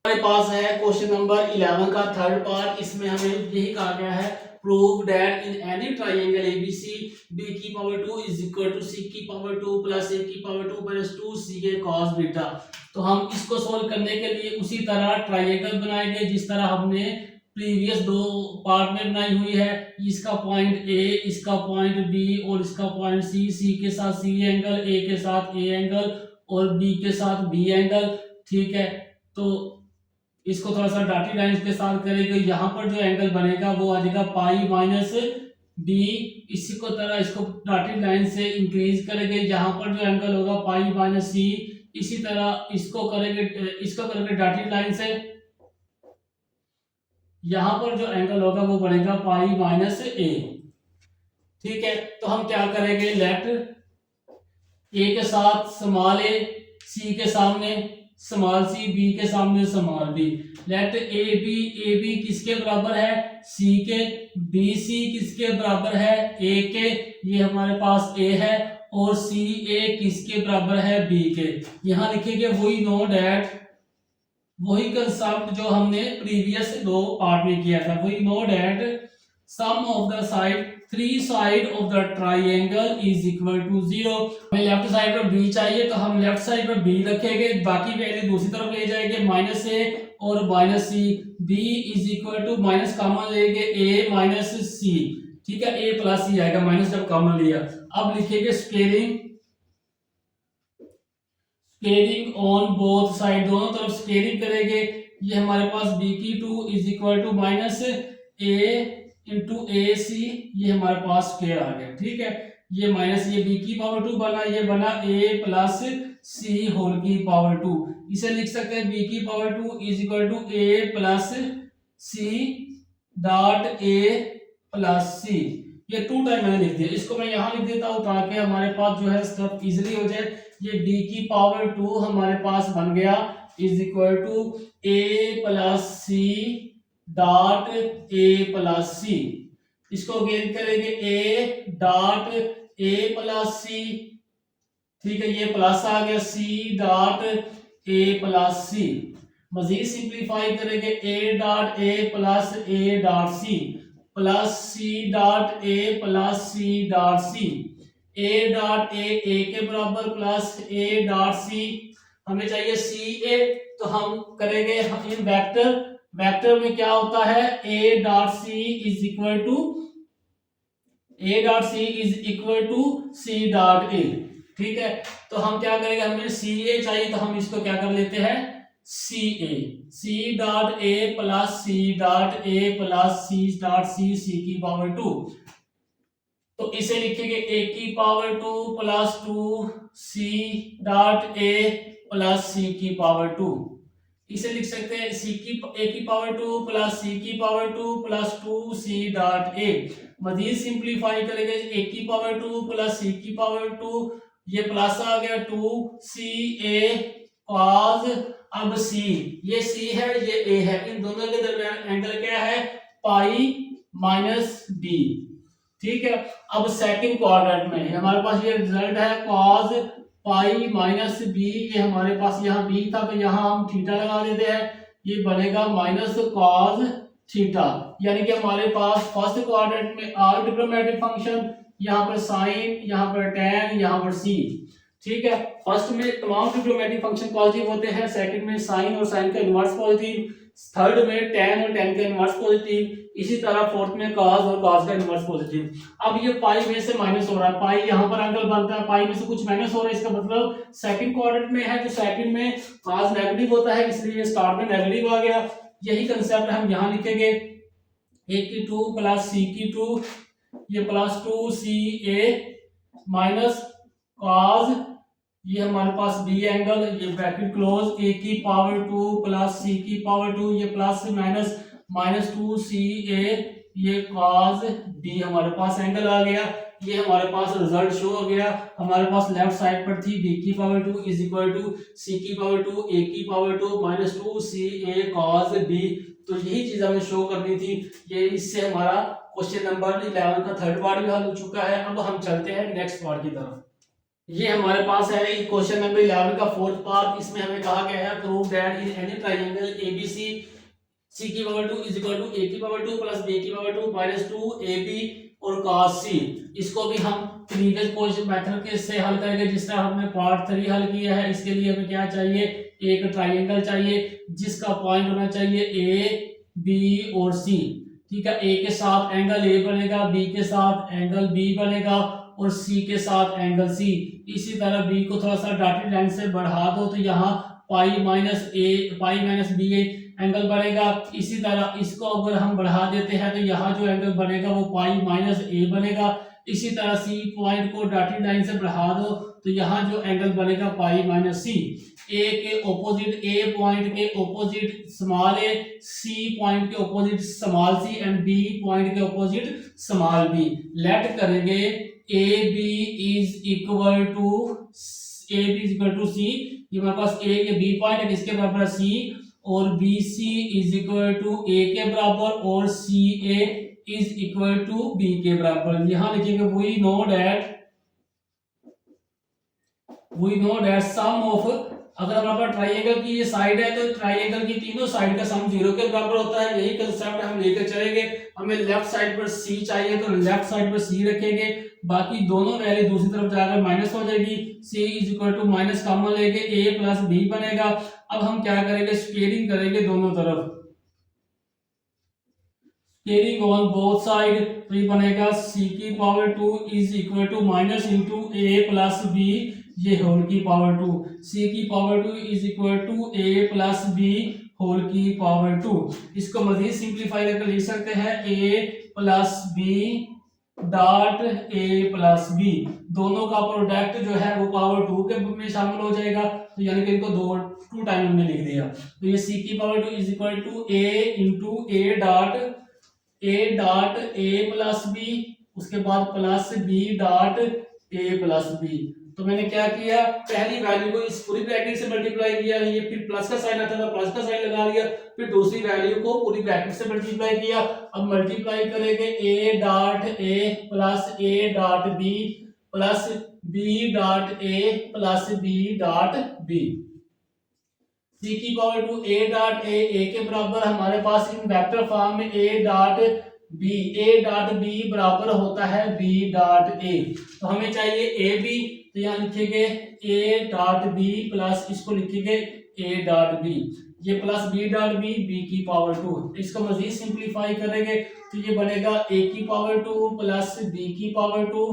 हमारे पास है क्वेश्चन नंबर 11 का थर्ड पार्ट, इसमें हमें यही कहा गया है prove that in any triangle ABC b की power 2 is equal to c की पावर 2 plus a की power 2 minus 2ca cos beta. तो हम इसको सोल्व करने के लिए उसी तरह ट्रायंगल बनाएंगे जिस तरह हमने प्रीवियस दो पार्ट में बनाई हुई है। इसका पॉइंट ए, इसका पॉइंट बी और इसका पॉइंट सी। सी के साथ सी एंगल, ए के साथ ए एंगल और बी के साथ बी एंगल। ठीक है, तो इसको थोड़ा सा डॉटेड लाइन के साथ करेंगे। यहाँ पर जो एंगल बनेगा वो आ जाएगा पाई माइनस बी। इसी को तरह इसको डॉटेड लाइन से इंक्रीज करेंगे। यहाँ पर जो एंगल होगा पाई माइनस सी। इसी तरह इसको करेंगे डॉटेड लाइन से। यहाँ पर जो एंगल होगा वो बनेगा पाई माइनस ए। ठीक है, तो हम क्या करेंगे, लेफ्ट ए के साथ स्मॉल ए, सी के सामने स्मॉल सी, बी के सामने small B. Let A B किसके बराबर है, सी के। बी सी किसके बराबर है, ए के। ये हमारे पास ए है। और सी ए किसके बराबर है, बी के। यहां लिखेंगे वही नो डैट, वही कंसेप्ट जो हमने प्रीवियस दो पार्ट में किया था। वही know that sum of the side, three side of the triangle is equal to 0। हमें लेफ्ट साइड पर बी चाहिए तो हम लेफ्ट साइड पर बी रखेंगे, बाकी वैल्यू दूसरी तरफ ले जाएंगे माइनस ए और minus C. B is equal to minus common लेंगे ए माइनस सी। ठीक है, ए प्लस सी आएगा माइनस जब कॉमन लिया। अब लिखेंगे स्केलिंग ऑन बोथ साइड, दोनों तरफ स्केलिंग करेंगे। ये हमारे पास बी की 2 is equal to minus A into A C, ये हमारे पास स्क्वायर आ गया। ठीक है, ये माइनस ये बी की पावर 2 बना, ये बना ए प्लस सी होल की पावर 2। इसे लिख सकते हैं बी की power 2 is equal to A plus C dot A plus C. ये 2 टाइम मैंने लिख दिया, इसको मैं यहाँ लिख देता हूँ ताकि हमारे पास जो है स्टेप इजिली हो जाए। ये b की पावर 2 हमारे पास बन गया is equal to a plus C dot a plus C. इसको अगेन करेंगे a dot a plus C. ठीक है, ये प्लस आ गया c dot a plus C. मजीद सिंप्लीफाई करेंगे a dot a plus a dot C plus c dot a plus c dot C. a dot A के बराबर प्लस a डॉट सी। हमें चाहिए सी ए, तो हम करेंगे इन वेक्टर में क्या होता है, a dot C is equal to c dot A. ठीक है, तो हम क्या करेंगे, हमें सी ए चाहिए तो हम इसको क्या कर लेते हैं C dot A plus C dot A plus C dot C की पावर 2। तो इसे लिखेंगे a की power 2 plus 2 c dot a plus c की पावर 2। इसे लिख सकते हैं a की पावर 2 प्लस c की power 2 plus 2 c dot a। मजीद सिंप्लीफाई करेंगे a की पावर 2 प्लस c की पावर 2, ये प्लस आ गया 2 c a cos। अब c, ये c है ये a है, इन दोनों के दरमियान एंगल क्या है, पाई माइनस b। ठीक है, अब सेकंड क्वाड्रेंट में हमारे पास ये रिजल्ट है cos पाई माइनस बी। ये हमारे पास यहाँ b था तो यहाँ हम थीटा लगा देते हैं, ये बनेगा माइनस cos थीटा। यानी कि हमारे पास फर्स्ट क्वाड्रेंट में आर ट्रिग्नोमेट्रिक फंक्शन, यहाँ पर साइन, यहाँ पर tan, यहाँ पर c। ठीक है, फर्स्ट में तमाम ट्रिग्नोमेट्रिक फंक्शन पॉजिटिव होते हैं, सेकंड में साइन और साइन का इनवर्स पॉजिटिव, थर्ड में tan और tan का इनवर्स पॉजिटिव, इसी तरह फोर्थ में cos और cos का इनवर्स पॉजिटिव। अब ये पाई में से माइनस हो रहा है, पाई यहाँ पर एंगल बनता है, पाई में से कुछ माइनस हो रहा है, इसका मतलब सेकंड क्वाड्रेंट में है, तो सेकंड में cos नेगेटिव होता है, इसलिए स्टार्ट में नेगेटिव आ गया। यही कंसेप्ट हम यहाँ लिखेंगे a की 2 प्लस c की 2, ये plus 2 c a minus cos, ये हमारे पास b एंगल, ये ब्रैकेट क्लोज, a की पावर 2 प्लस c की पावर 2, ये plus minus minus 2 c a, ये cos b हमारे पास एंगल आ गया। ये हमारे पास रिजल्ट शो हो गया। हमारे पास लेफ्ट साइड पर थी b की power 2 is equal to c की पावर 2 a की power 2 minus 2 c a cos b। तो यही चीज हमें शो करनी थी। ये इससे हमारा क्वेश्चन नंबर 11 का थर्ड पार्ट भी हल हो चुका है। अब हम चलते हैं नेक्स्ट पार्ट की तरफ। ये हमारे पास है क्वेश्चन नंबर 11 का फोर्थ पार्ट। इसमें हमें कहा गया है prove that in any triangle ABC C की power 2 is equal to A की पावर 2 प्लस बी की पावर 2 माइनस 2 ए बी और cos c। इसको भी हम प्रीवियस क्वेश्चन मेथड के से हल करेंगे, जिस तरह हमने पार्ट 3 हल किया है। इसके लिए हमें क्या चाहिए, एक ट्राइंगल चाहिए जिसका पॉइंट होना चाहिए ए बी और सी। ठीक है, ए के साथ एंगल ए बनेगा, बी के साथ एंगल बी बनेगा और सी के साथ एंगल सी। इसी तरह बी को थोड़ा सा डॉटेड लाइन से बढ़ा दो तो यहाँ पाई माइनस बी एंगल बनेगा। इसी तरह इसको अगर हम बढ़ा देते हैं तो यहाँ जो एंगल बनेगा वो पाई माइनस ए बनेगा। इसी तरह सी पॉइंट को डॉटेड लाइन से बढ़ा दो तो यहाँ जो एंगल बनेगा पाई माइनस सी। ए के ऑपोजिट, ए पॉइंट के opposite small A, C point के opposite small C and B point के ऑपोजिट स्मॉल बी। लेट करेंगे A B is equal to C. ये हमारे पास ए के बी पॉइंट है, इसके बराबर है सी, और B C is equal to A के बराबर और C A is equal to B के बराबर। यहां लिखेंगे we know that sum of, अगर हमारे पास ट्राइंगल की ये साइड है तो ट्राइंगल की तीनों साइड का सम 0 के बराबर होता है। यही कंसेप्ट हम लेकर चलेंगे। हमें लेफ्ट साइड पर सी चाहिए तो लेफ्ट साइड पर सी रखेंगे, बाकी दोनों वैल्यू दूसरी तरफ जाकर माइनस हो जाएगी। C is equal to minus common लेंगे, ए प्लस बी बनेगा। अब हम क्या करेंगे, स्केलिंग करेंगे दोनों तरफ, स्केलिंग ऑन बोथ साइड। तो ये बनेगा सी की power 2 is equal to minus into A plus B, ये होल की पावर 2। सी की power 2 is equal to A plus B whole की पावर 2। इसको मजीद सिंप्लीफाई करके लिख सकते हैं A plus B dot A plus B. दोनों का प्रोडक्ट जो है वो पावर 2 के में शामिल हो जाएगा, तो यानी कि इनको टू टाइम में लिख दिया। तो ये सी की power 2 is equal to A into A dot A plus B, उसके बाद plus B dot A plus B. तो मैंने क्या किया, पहली वैल्यू को इस पूरी ब्रैकेट से मल्टीप्लाई किया, ये फिर प्लस का साइन आता था प्लस का साइन लगा लिया, फिर दूसरी वैल्यू को पूरी ब्रैकेट से मल्टीप्लाई किया। अब मल्टीप्लाई करेंगे A dot A plus A dot B plus B dot A plus B dot B. C की पावर 2 ए डॉट ए के बराबर हमारे पास इन वेक्टर फॉर्म में ए डॉट बी बराबर होता है बी डॉट ए। तो हमें चाहिए ए बी, तो यहाँ लिखेंगे ए डॉट बी प्लस इसको लिखेंगे ए डॉट बी, ये plus B dot B, B की पावर 2। इसको मजीद सिंप्लीफाई करेंगे तो ये बनेगा ए की पावर 2 प्लस बी की पावर 2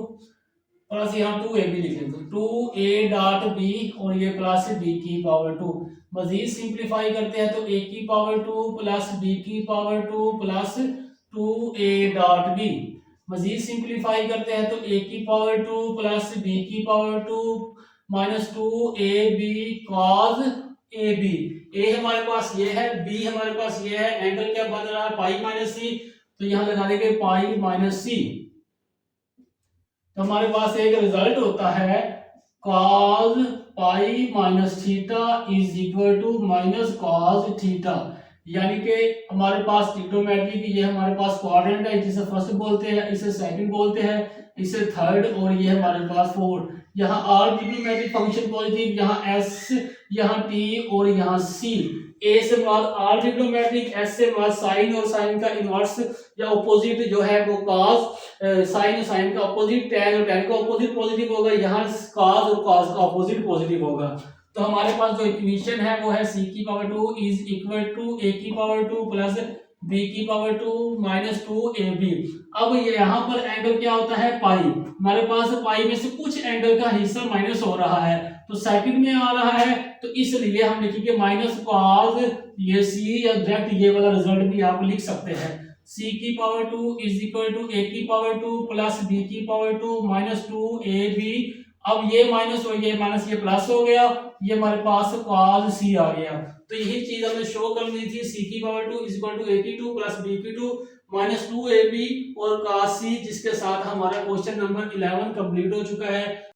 प्लस यहाँ 2 ए बी लिखेंगे, 2 ए डॉट बी और ये प्लस बी की पावर 2। मजीद सिंप्लीफाई करते हैं तो ए की पावर 2 प्लस बी की power 2 plus 2 A dot B. मजीद सिंप्लीफाई करते हैं तो ए की पावर 2 प्लस बी की power 2 minus 2 A B cos A B. ए हमारे पास ये है, बी हमारे पास ये है, एंगल क्या बन रहा है पाई माइनस सी, तो यहाँ लगा देंगे पाई माइनस सी। तो हमारे पास एक रिजल्ट होता है cos pi minus theta is equal to minus cos theta. यानी कि हमारे पास ट्रिग्नोमेट्री की ये हमारे पास क्वाड्रेंट है, जिसे फर्स्ट बोलते हैं, इसे सेकंड बोलते हैं, इसे थर्ड, और ये हमारे पास फोर्थ। यहाँ आर ट्रिग्नोमेट्रिक फंक्शन पॉजिटिव, यहाँ एस, यहाँ टी और यहाँ सी। ए से बाद आर ट्रिग्नोमेट्रिक, एस से बाद साइन और साइन का इनवर्स या ऑपोजिट जो है वो कॉस, साइन और साइन का ऑपोजिट, टेन और टेन का ऑपोजिट पॉजिटिव होगा, यहाँ कॉस और कॉस का ऑपोजिट पॉजिटिव होगा। तो हमारे पास जो इक्वेशन है वो है सी की power 2 is equal to A की पावर 2 प्लस बी की पावर 2 माइनस 2 ए बी। अब ये यहाँ पर एंगल क्या होता है पाई, हमारे पास पाई में से कुछ एंगल का हिस्सा माइनस हो रहा है तो सेकंड में आ रहा है, तो इसलिए हम लिखेंगे माइनस कॉस ये सी, या डायरेक्ट ये वाला रिजल्ट भी आप लिख सकते हैं। सी की power 2 is equal to A की पावर 2 प्लस बी की पावर 2 माइनस 2 ए बी। अब ये माइनस हो गया, माइनस ये प्लस हो गया, ये हमारे पास cos c आ गया। तो यही चीज हमें शो करनी थी, c की power 2 is equal to a की 2 प्लस b की 2 माइनस 2ab और cos c, जिसके साथ हमारा क्वेश्चन नंबर 11 कंप्लीट हो चुका है।